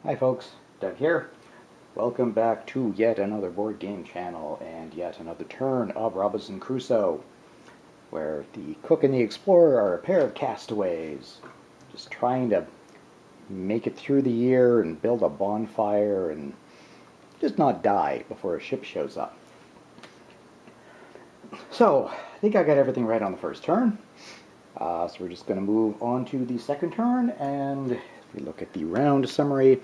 Hi folks, Doug here. Welcome back to yet another board game channel and yet another turn of Robinson Crusoe, where the cook and the explorer are a pair of castaways, just trying to make it through the year and build a bonfire and just not die before a ship shows up. So, I think I got everything right on the first turn. So we're just going to move on to the second turn, and if we look at the round summary,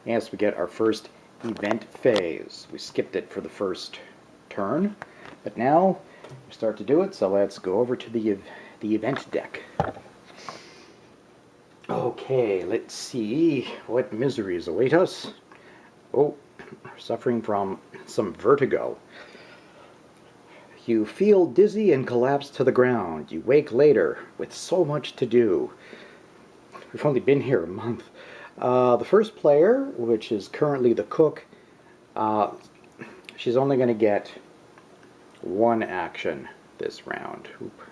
yes, we get our first event phase. We skipped it for the first turn, but now we start to do it, so let's go over to the event deck. Okay, let's see what miseries await us. Oh, suffering from some vertigo. You feel dizzy and collapse to the ground. You wake later with so much to do. We've only been here a month. The first player, which is currently the cook, she's only going to get one action this round. Oop,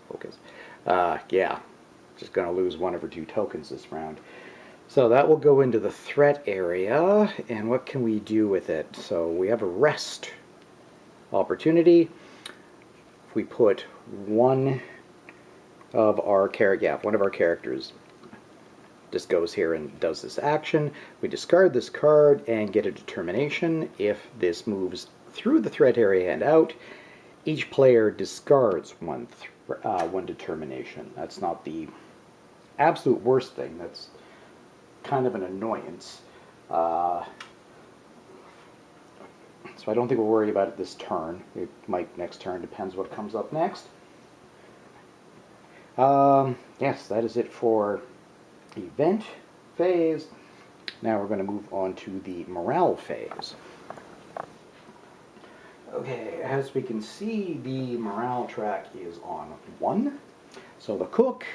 focus. Yeah, just going to lose one of her 2 tokens this round. So that will go into the threat area, and what can we do with it? So we have a rest opportunity. If we put one of our characters just goes here and does this action, we discard this card and get a determination. If this moves through the threat area and out, each player discards one determination. That's not the absolute worst thing. That's kind of an annoyance. So I don't think we'll worry about it this turn. It might next turn, depends what comes up next. Yes, that is it for event phase. Now we're going to move on to the morale phase. Okay, as we can see, the morale track is on 1. So the cook,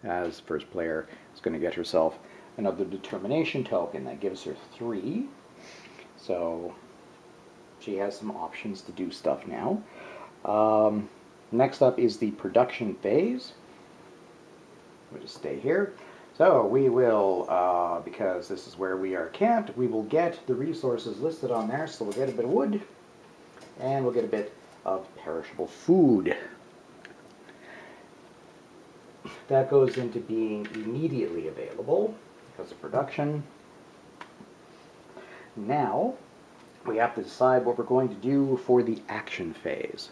as first player, is going to get herself another determination token. That gives her 3. So she has some options to do stuff now. Next up is the production phase. We'll just stay here. So we will, because this is where we are camped, we will get the resources listed on there. So we'll get a bit of wood, and we'll get a bit of perishable food. That goes into being immediately available because of production. Now we have to decide what we're going to do for the action phase.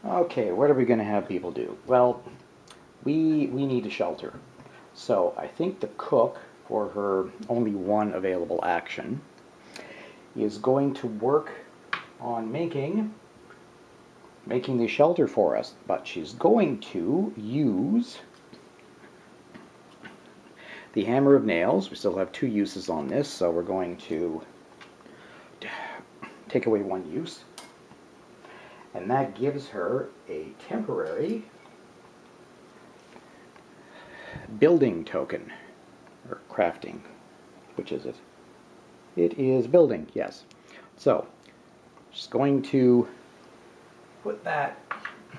Okay, what are we going to have people do? Well, we need a shelter. So I think the cook, for her only one available action, is going to work on making the shelter for us. But she's going to use the hammer of nails. We still have 2 uses on this, so we're going to take away 1 use. And that gives her a temporary building token, or crafting. Which is it? It is building, yes. So, just going to put that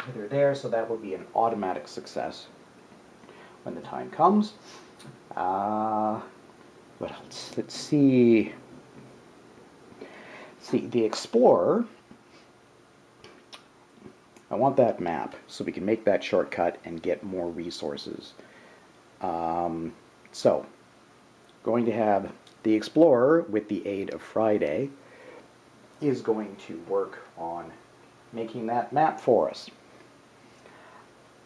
either there, so that will be an automatic success when the time comes. What else? Let's see. The explorer. I want that map so we can make that shortcut and get more resources. So, going to have the explorer, with the aid of Friday, is going to work on making that map for us.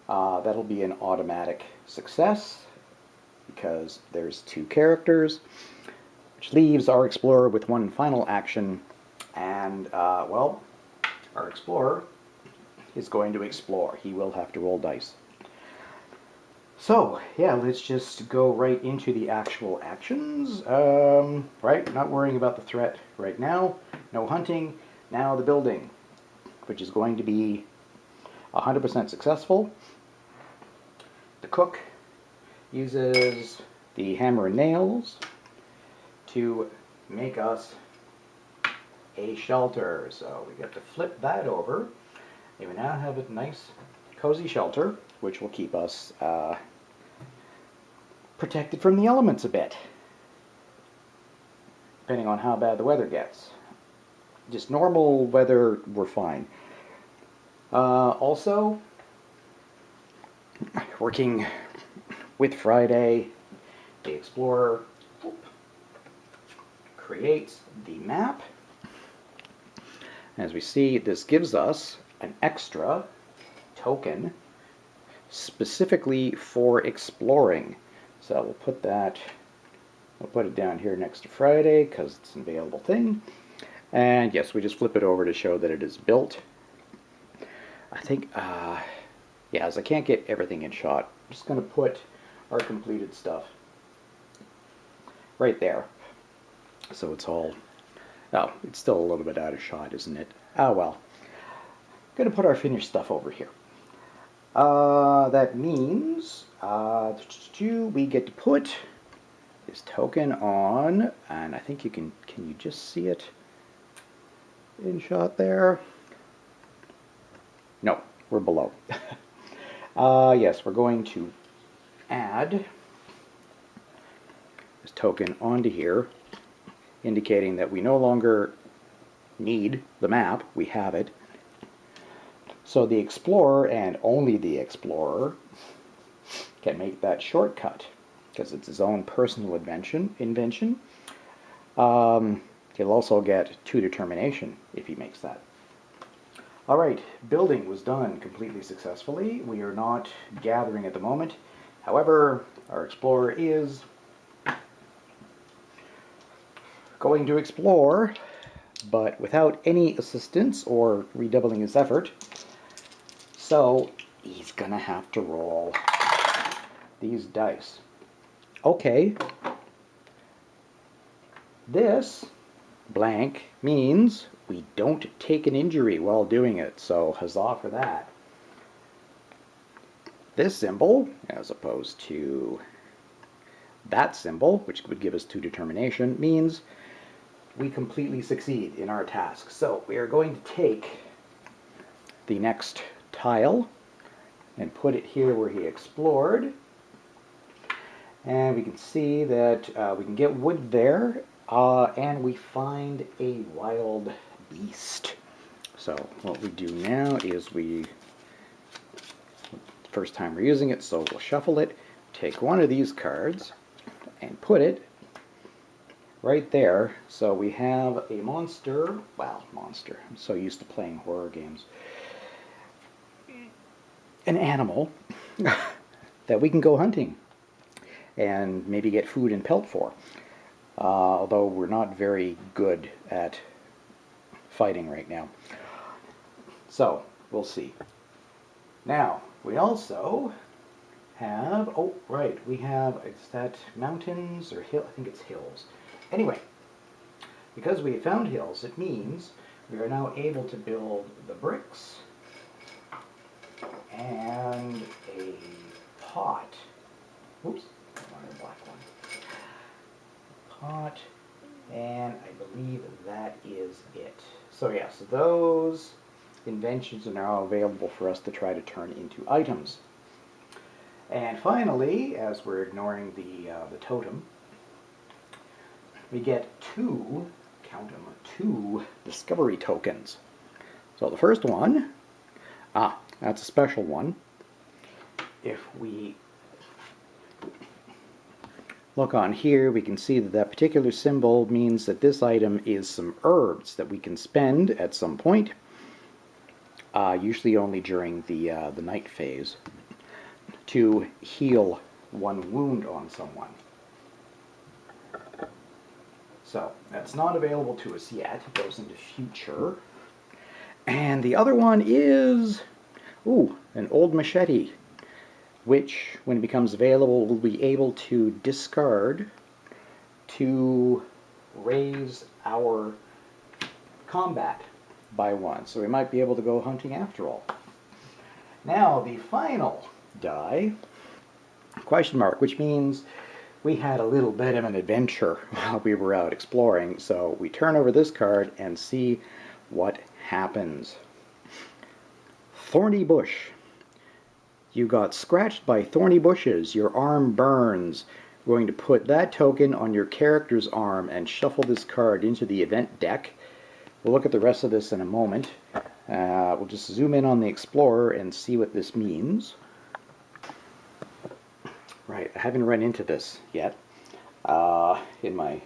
That'll be an automatic success because there's 2 characters, which leaves our explorer with 1 final action, and well, our explorer is going to explore. He will have to roll dice. So, yeah, let's just go right into the actual actions. Right, not worrying about the threat right now. No hunting. Now the building, which is going to be 100% successful. The cook uses the hammer and nails to make us a shelter. So we get to flip that over. And we now have a nice, cozy shelter, which will keep us protected from the elements a bit, depending on how bad the weather gets. Just normal weather, we're fine. Also, working with Friday, the Explorer creates the map. As we see, this gives us an extra token specifically for exploring. So we'll put it down here next to Friday because it's an available thing. And yes, we just flip it over to show that it is built. I think, yeah, as I can't get everything in shot, I'm just going to put our completed stuff right there. So it's all, oh, it's still a little bit out of shot, isn't it? Oh well. I'm going to put our finished stuff over here. That means we get to put this token on, and I think you can you just see it in shot there? No, we're below. Yes, we're going to add this token onto here, indicating that we no longer need the map, we have it. So the Explorer, and only the Explorer, can make that shortcut, because it's his own personal invention. He'll also get 2 determination if he makes that. Alright, building was done completely successfully. We are not gathering at the moment. However, our Explorer is going to explore, but without any assistance or redoubling his effort. So he's gonna have to roll these dice. Okay. This blank means we don't take an injury while doing it, so huzzah for that. This symbol, as opposed to that symbol, which would give us 2 determination, means we completely succeed in our task. So we are going to take the next tile and put it here where he explored. And we can see that we can get wood there, and we find a wild beast. So what we do now is first time we're using it, so we'll shuffle it, take one of these cards, and put it right there. So we have a monster, well, monster, I'm so used to playing horror games. An animal that we can go hunting and maybe get food and pelt for. Although we're not very good at fighting right now. So, we'll see. Now, we also have, oh, right, we have, is that mountains or hill? I think it's hills. Anyway, because we have found hills, it means we are now able to build the bricks and a pot. Oops, I wanted a black one. Pot, and I believe that is it. So yes, those inventions are now available for us to try to turn into items. And finally, as we're ignoring the totem, we get 2, count them, 2 discovery tokens. So the first one, that's a special one. If we look on here, we can see that that particular symbol means that this item is some herbs that we can spend at some point, usually only during the night phase, to heal 1 wound on someone. So that's not available to us yet. It goes into future. And the other one is, ooh, an old machete, which, when it becomes available, we'll be able to discard to raise our combat by 1. So we might be able to go hunting after all. Now, the final die, question mark, which means we had a little bit of an adventure while we were out exploring. So we turn over this card and see what happens. Thorny bush. You got scratched by thorny bushes. Your arm burns. We're going to put that token on your character's arm and shuffle this card into the event deck. We'll look at the rest of this in a moment. We'll just zoom in on the Explorer and see what this means. Right, I haven't run into this yet in my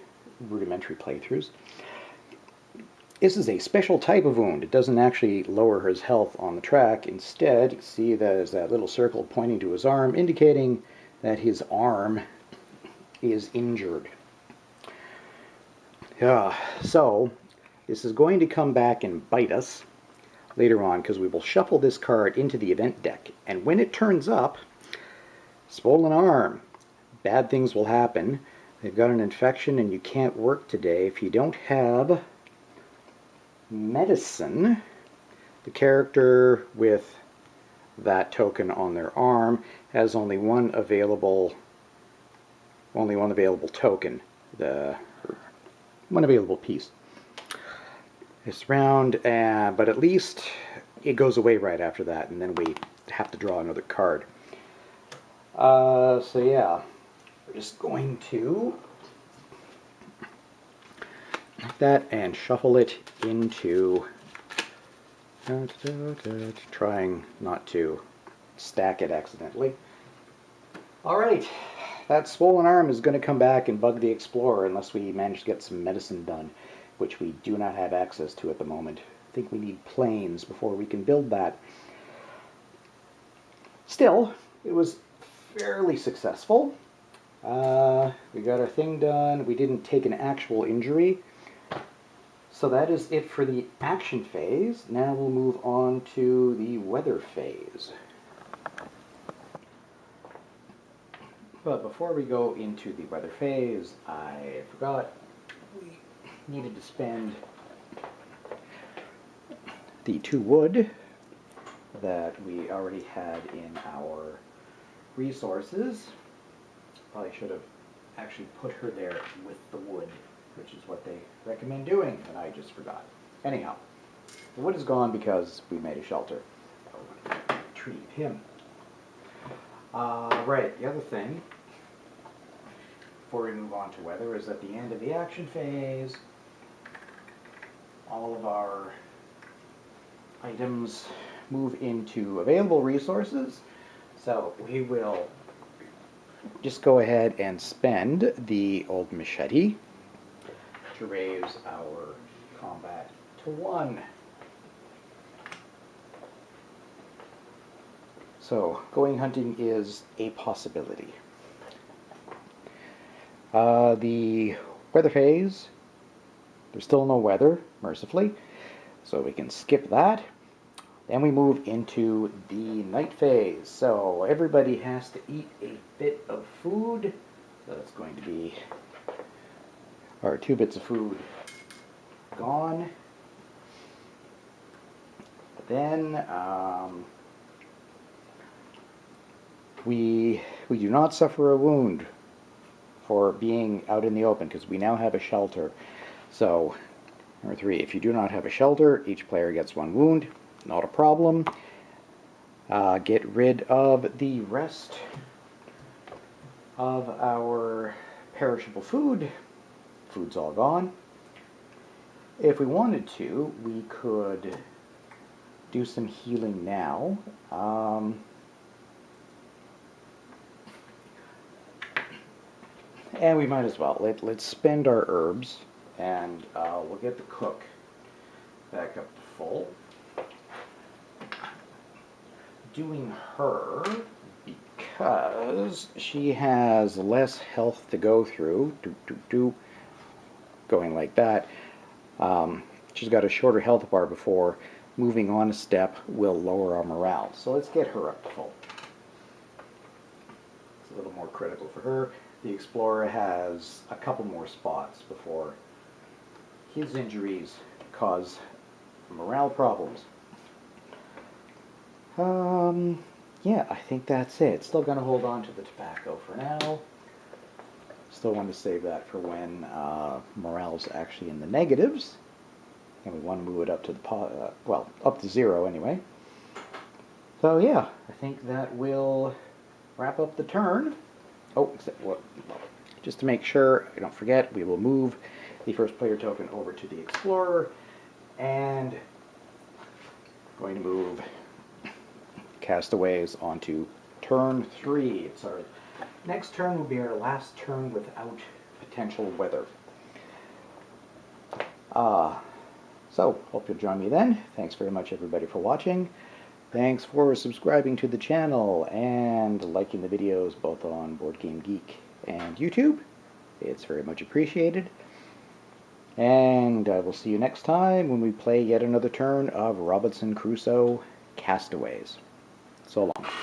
rudimentary playthroughs. This is a special type of wound. It doesn't actually lower his health on the track. Instead, you see there's that little circle pointing to his arm, indicating that his arm is injured. So, this is going to come back and bite us later on, because we will shuffle this card into the event deck. And when it turns up, swollen arm, bad things will happen. They've got an infection and you can't work today. If you don't have medicine, the character with that token on their arm has only one available token, one available piece this round, but at least it goes away right after that, and then we have to draw another card. So yeah, we're just going to like that and shuffle it into, trying not to stack it accidentally. Alright, that swollen arm is going to come back and bug the Explorer unless we manage to get some medicine done, which we do not have access to at the moment. I think we need planes before we can build that. Still, it was fairly successful. We got our thing done. We didn't take an actual injury. So that is it for the action phase. Now we'll move on to the weather phase. But before we go into the weather phase, I forgot we needed to spend the 2 wood that we already had in our resources. Probably should have actually put her there with the wood, which is what they recommend doing, and I just forgot. Anyhow, the wood is gone because we made a shelter. Retrieve him. Right, the other thing, before we move on to weather, is at the end of the action phase, all of our items move into available resources. So we will just go ahead and spend the old machete to raise our combat to 1. So going hunting is a possibility. The weather phase, there's still no weather, mercifully, so we can skip that. Then we move into the night phase. So everybody has to eat a bit of food. So that's going to be our 2 bits of food gone. But then we do not suffer a wound for being out in the open because we now have a shelter. So number 3, if you do not have a shelter, each player gets 1 wound. Not a problem. Get rid of the rest of our perishable food. Food's all gone. If we wanted to, we could do some healing now. And we might as well. Let's spend our herbs, and we'll get the cook back up to full. Doing her because she has less health to go through. Going like that. She's got a shorter health bar before. Moving on a step will lower our morale. So let's get her up to full. It's a little more critical for her. The Explorer has a couple more spots before his injuries cause morale problems. Yeah, I think that's it. Still going to hold on to the tobacco for now. Still want to save that for when morale's actually in the negatives. And we want to move it up to the well, up to 0 anyway. So yeah, I think that will wrap up the turn. Oh, just to make sure I don't forget, we will move the first player token over to the Explorer, and going to move Castaways onto turn 3. So our next turn will be our last turn without potential weather. So, hope you'll join me then. Thanks very much, everybody, for watching. Thanks for subscribing to the channel and liking the videos both on Board Game Geek and YouTube. It's very much appreciated. And I will see you next time when we play yet another turn of Robinson Crusoe Castaways. So long.